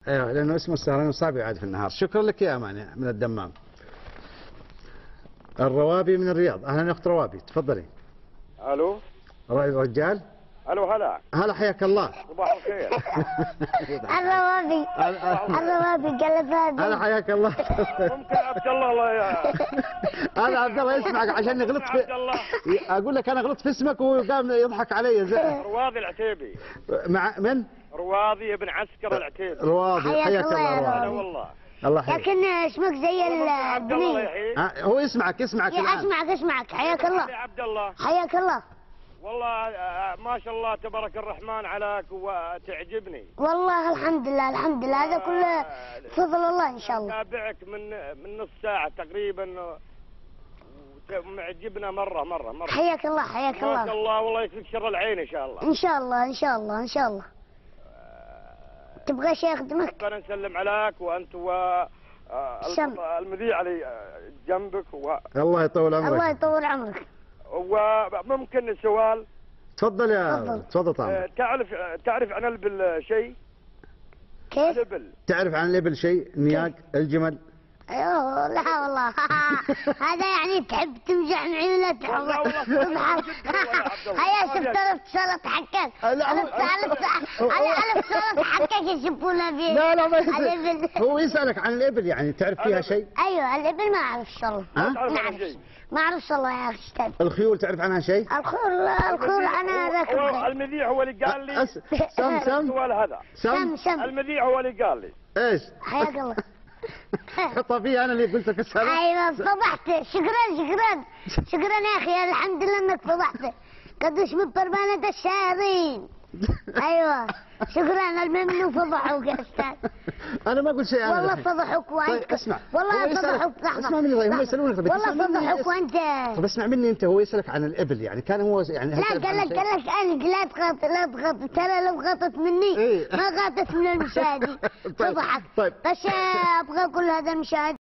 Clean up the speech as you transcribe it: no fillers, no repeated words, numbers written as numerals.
ايوه لانه اسمه السهران وصعب يعاد في النهار. شكرا لك يا امانه من الدمام. الروابي من الرياض. اهلا يا اخت روابي، تفضلي. الو. رجال. الو هلا. هلا حياك الله. صباح الخير. الروابي قلب هذا. هلا حياك الله. ممكن عبد الله يا هلا عبد الله يسمعك عشان غلطت في عبد الله. اقول لك انا غلطت في اسمك وقام يضحك علي رواضي العتيبي. مع من؟ رواضي ابن عسكر العتيبي. رواضي حياك الله يا هلا رواضي. والله. الله يحييك. لكن اسمك زي عبد الله البني. يحييك. هو يسمعك الان. اسمعك حياك الله. يا عبد الله. حياك الله. والله ما شاء الله تبارك الرحمن عليك وتعجبني. والله الحمد لله هذا كله فضل الله ان شاء الله. اتابعك من نص ساعة تقريبا معجبنا مرة. حياك الله ما شاء الله والله يكفيك شر العين ان شاء الله. ان شاء الله. تبغى شيء يخدمك؟ ربنا نسلم عليك وانت المذيع اللي جنبك الله يطول عمرك. الله يطول عمرك. وممكن سؤال. تفضل يا تفضل طبعا. تعرف عن الابل شيء؟ كيف؟ الابل. تعرف عن الابل شيء؟ النياق، الجمل؟ ايوه لا والله. هذا يعني تحب تمزح من عيونك تضحك. هيا شفت سلطة حكاك. ألف سلطة حكاك يشوفونها فيه. لا ما يسأل. هو يسألك عن الإبل يعني تعرف فيها شيء؟ أيوه الإبل ما أعرف والله. ما أعرف والله يا أخي. الخيول تعرف عنها شيء؟ الخيول أنا راكب. المذيع هو اللي قال لي. سم السؤال هذا. سم. المذيع هو اللي قال لي. إيش؟ حياك الله. حطها فيها انا اللي قلت لك السلام. ايوه فضحت. شكرا يا اخي الحمد لله انك فضحت. قدش من بربانة الشاهدين. ايوه شكرا المهم فضحوك يا استاذ. انا ما قلت شيء انا. والله فضحوك وانت. طيب اسمع. والله فضحوك. اسمع مني. طيب هم يسالونك. والله فضحوك وانت. طيب اسمع مني انت. هو يسالك عن الابل يعني كان هو يعني لا قال لك انك لا تغط. ترى لو غطت مني ما غطت من المشاهدين. فضحك. طيب بس ابغى اقول هذا المشاهد